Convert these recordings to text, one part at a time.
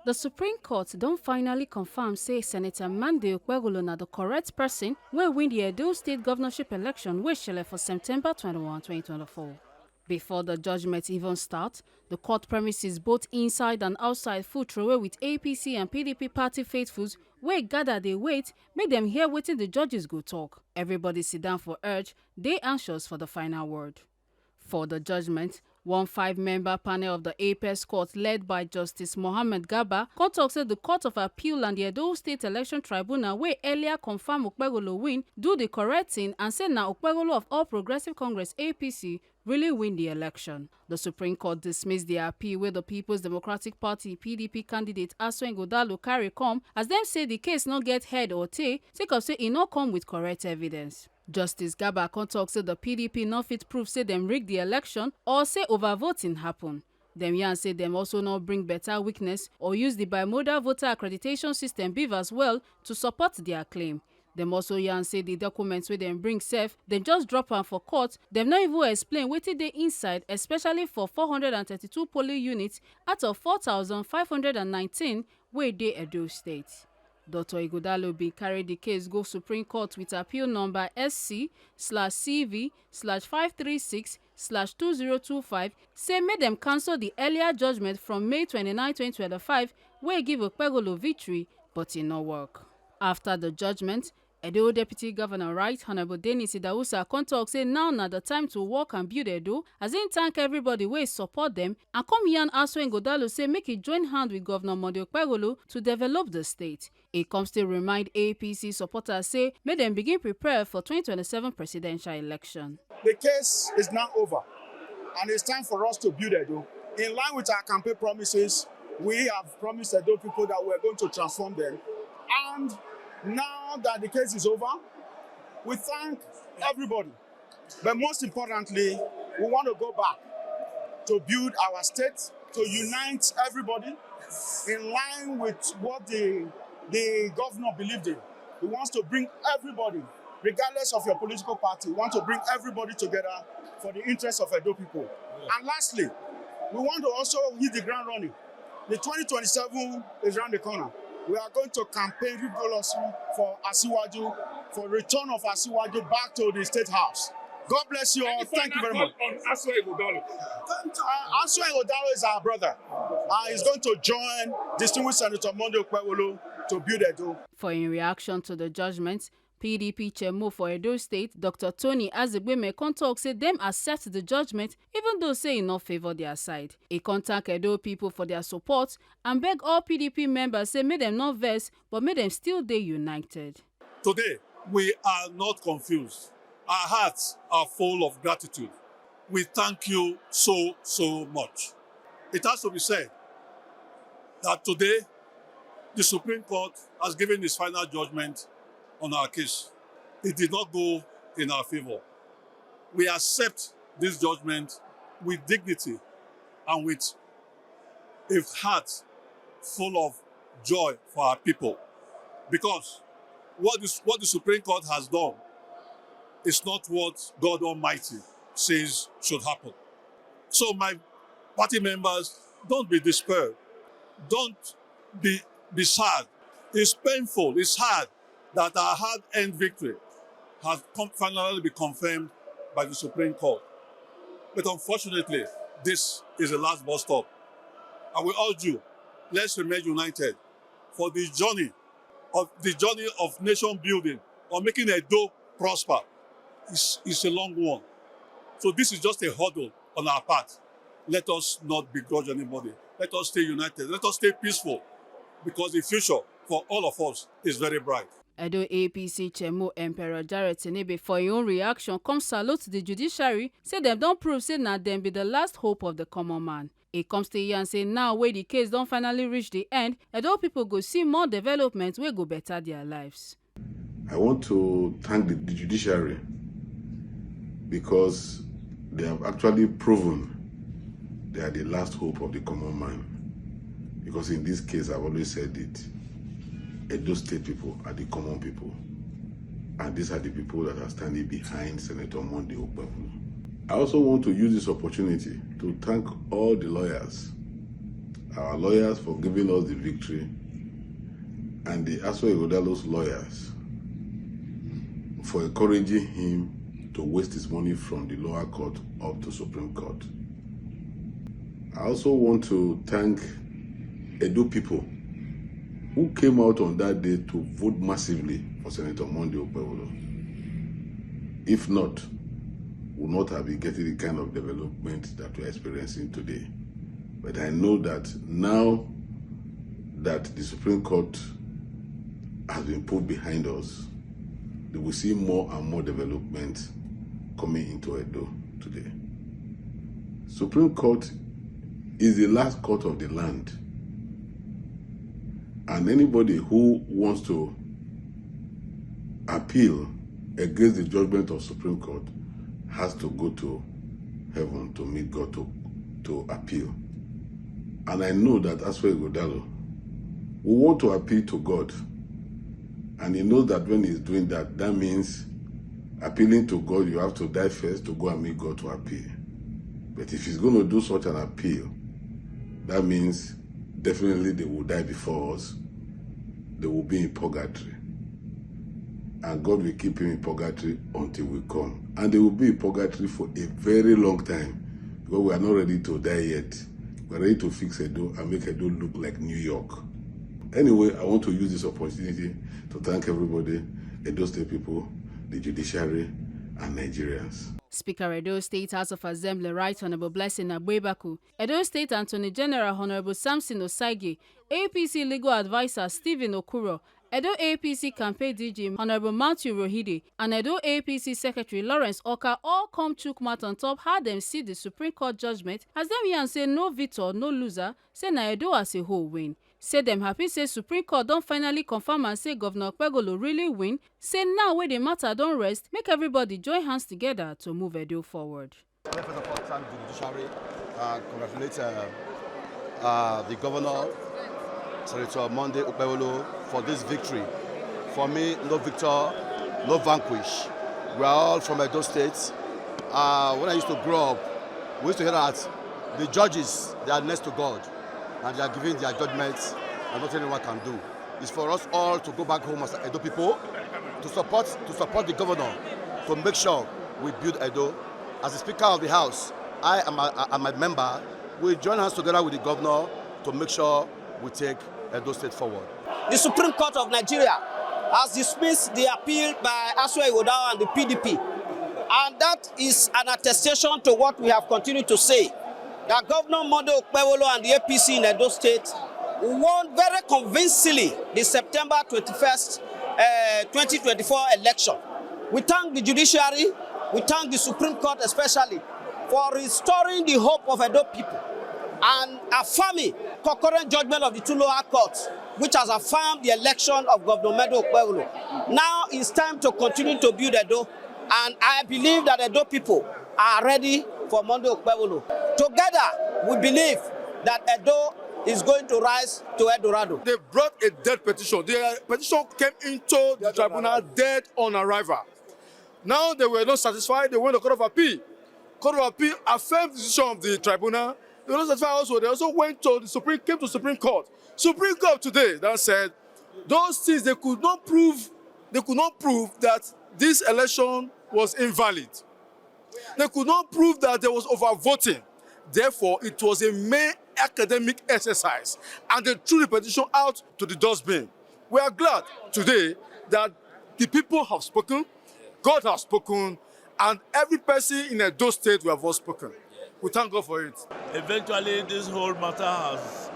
The Supreme Court don't finally confirm say Senator Monday Okpebholo na the correct person wey win the Edo State governorship election wey shele for September 21, 2024. Before the judgment even starts, the court premises both inside and outside full throway with APC and PDP party faithfuls wey gather dey wait make dem hear wetin the judges go talk. Everybody sit down for urge, dey anxious for the final word. For the judgment, one 5-member panel of the Apex Court led by Justice Mohammed Garba come tok say the Court of Appeal and the Edo State Election Tribunal wey earlier confirm Okpebholo win do the correct thing and say na Okpebholo of All Progressive Congress APC really win the election. The Supreme Court dismissed the appeal wey the People's Democratic Party PDP candidate Aziegbemi carry come as dem say the case no get head or tail sake of say e no come with correct evidence. Justice Garba come tok say the PDP no fit prove say dem rig the election or say overvoting happen. Dem yarn say dem also no bring better witness or use the bimodal voter accreditation system BVAS as well to support their claim. Dem also yarn say the documents wey dem bring sef, dem just drop am for court. Dem no even explain wetin dey inside, especially for 432 polling units out of 4,519 wey dey Edo State. Dr. Ighodalo bin carry the case go Supreme Court with appeal number SC/CV/536/2025 say make dem cancel the earlier judgment from May 29, 2025 wey give Okpebholo victory, but e no work. After the judgment, Edo Deputy Governor Right Honorable Dennis Idahosa come tok say now na the time to work and build Edo, as im thank everybody wey support dem and come yarn Ighodalo say make e join hand with Governor Monday Okpebholo to develop the state. E come still remind APC supporters say make dem begin prepare for 2027 presidential election. The case is now over and it's time for us to build Edo. In line with our campaign promises, we have promised Edo people that we're going to transform them. And now that the case is over, we thank everybody. But most importantly, we want to go back to build our state, to unite everybody in line with what the governor believed in. He wants to bring everybody, regardless of your political party, we want to bring everybody together for the interests of Edo people. And lastly, we want to also hit the ground running. The 2027 is around the corner. We are going to campaign rigorously for Asiwaju, for return of Asiwaju back to the State House. God bless you all. Thank you very much. Aziegbemi is our brother. He's going to join distinguished Senator Monday Okpebholo to build Edo. For in reaction to the judgment, PDP chairman for Edo State, Dr. Tony Aziegbemi come tok say dem accept the judgment even though say e no favour their side. E contact Edo people for their support and beg all PDP members say make dem no vex but make dem still dey united. Today, we are not confused. Our hearts are full of gratitude. We thank you so much. It has to be said that today, the Supreme Court has given its final judgment on our case. It did not go in our favor. We accept this judgment with dignity and with a heart full of joy for our people. Because what the Supreme Court has done is not what God Almighty says should happen. So my party members, don't be despaired. Don't be sad. It's painful, it's hard that our hard-earned victory has finally been confirmed by the Supreme Court. But unfortunately, this is the last bus stop. And we urge you, let's remain united for the journey of nation building or making Edo prosper. It's a long one. So this is just a hurdle on our part. Let us not begrudge anybody. Let us stay united. Let us stay peaceful because the future for all of us is very bright. Edo APC chairman Emperor Jarret for im own reaction come salute the judiciary, say dem don prove say na dem be the last hope of the common man. E come still yarn say now wey the case don finally reach the end, Edo people go see more development wey go better their lives. I want to thank the judiciary because they have actually proven they are the last hope of the common man. Because in this case, I've always said it, Edo State people are the common people. And these are the people that are standing behind Senator Monday Okpebholo. I also want to use this opportunity to thank all the lawyers our lawyers for giving us the victory, and the Aziegbemi's lawyers for encouraging him to waste his money from the lower court up to Supreme Court. I also want to thank Edo people who came out on that day to vote massively for Senator Monday Okpebholo. If not, we would not have been getting the kind of development that we're experiencing today. But I know that now that the Supreme Court has been put behind us, we will see more and more development coming into Edo today. Supreme Court is the last court of the land. And anybody who wants to appeal against the judgment of Supreme Court has to go to heaven to meet God to appeal. And I know that Aziegbemi will want to appeal to God. And he knows that when he's doing that, that means appealing to God, you have to die first to go and meet God to appeal. But if he's going to do such an appeal, that means definitely they will die before us. They will be in purgatory. And God will keep him in purgatory until we come. And they will be in purgatory for a very long time, because we are not ready to die yet. We're ready to fix Edo and make Edo look like New York. Anyway, I want to use this opportunity to thank everybody, Edo State people, the judiciary, and Nigerians. Speaker Edo State House of Assembly Right Honorable Blessing Agbebaku, Edo State Attorney General Honorable Samson Osagie, APC Legal Advisor Stephen Okuro, Edo APC Campaign DG Honorable Matthew Rohide, and Edo APC Secretary Lawrence Oka all come chook mouth on top how them see the Supreme Court judgment as them here and say no victor, no loser, say na Edo as a whole win. Say them happy say Supreme Court don't finally confirm and say Governor Okpebholo really win. Say now where the matter don't rest, make everybody join hands together to move Edo forward. First of all, thank the judiciary and congratulate the governor, Senator Monday Okpebholo, for this victory. For me, no victor, no vanquish. We are all from Edo State. When I used to grow up, we used to hear that the judges, they are next to God, and they are giving their judgments, and nothing anyone can do. It's for us all to go back home as Edo people, to support the governor, to make sure we build Edo. As the Speaker of the House, I and my member, we join hands together with the governor to make sure we take Edo State forward. The Supreme Court of Nigeria has dismissed the appeal by Aziegbemi and the PDP. And that is an attestation to what we have continued to say, that Governor Monday Okpebholo and the APC in Edo State won very convincingly the September 21st, 2024 election. We thank the judiciary, we thank the Supreme Court especially for restoring the hope of Edo people and affirming concurrent judgment of the two lower courts, which has affirmed the election of Governor Monday Okpebholo. Now it's time to continue to build Edo, and I believe that Edo people are ready for Monday Okpebholo. Together, we believe that Edo is going to rise to Eldorado. They brought a dead petition. The petition came into the tribunal dead on arrival. Now they were not satisfied. They went to Court of Appeal. Court of Appeal affirmed the decision of the tribunal. They were not satisfied also. They also went to came to Supreme Court. Supreme Court today that said those things they could not prove that this election was invalid. They could not prove that there was overvoting. Therefore, it was a mere academic exercise, and they threw the petition out to the dustbin. We are glad today that the people have spoken, God has spoken, and every person in Edo State will have all spoken. We thank God for it. Eventually, this whole matter has,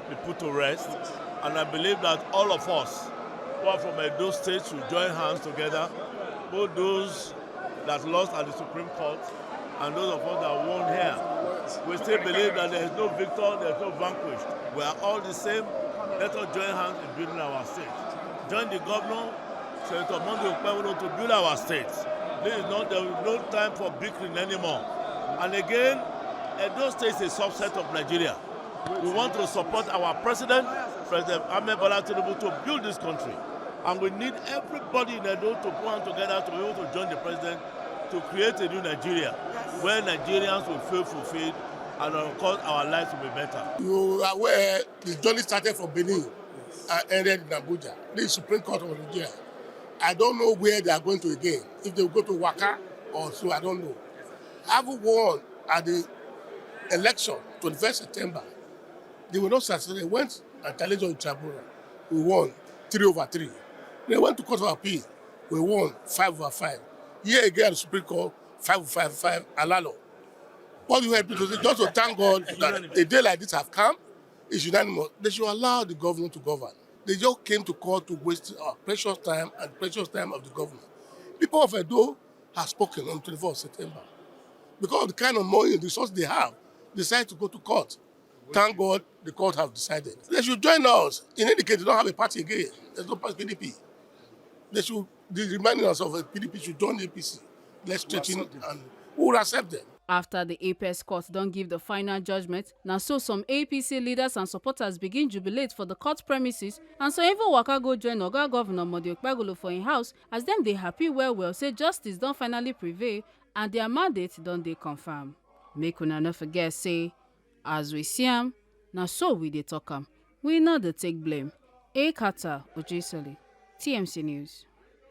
been put to rest, and I believe that all of us who are from Edo State should join hands together, both those that lost at the Supreme Court and those of us that won here. We still believe that there is no victor, there is no vanquished. We are all the same. Let us join hands in building our state. Join the governor, Senator Monday Okpebholo, to build our state. There is no time for bickering anymore. And again, Edo State is a subset of Nigeria. We want to support our president, President Ahmed Bola Tinubu, to build this country. And we need everybody in Edo to put hands together to be able to join the president to create a new Nigeria where Nigerians will feel fulfilled and of course our lives will be better. You are aware the journey started from Benin and ended in Abuja. This is Supreme Court of Nigeria. I don't know where they are going to again. If they will go to Waka or so, I don't know. Having won at the election, 21st September, they were not successful. They went and challenged on the tribunal. We won 3/3. They went to Court of Appeal. We won 5/5. Here again, the Supreme Court, 5/5, Alalo. What you have to do is just to thank God that a day like this have come. It's unanimous. They should allow the government to govern. They just came to court to waste our precious time and precious time of the government. People of Edo have spoken on 24th September. Because of the kind of money and resources they have, decide to go to court. Thank God the court have decided. They should join us. In any case, they don't have a party again. There's no party PDP. They should be reminding us of a PDP should join the APC. Let's straighten and who will accept them. After the Apex Court don't give the final judgment, now so some APC leaders and supporters begin jubilate for the court premises, and so even waka go join Oga Governor Okpebholo for in house as them they happy well say justice don't finally prevail and their mandate don't they confirm. Make una no forget say, as we see am, now so we dey talk am. We know they take blame. Ekata Ojisoli, TMC News.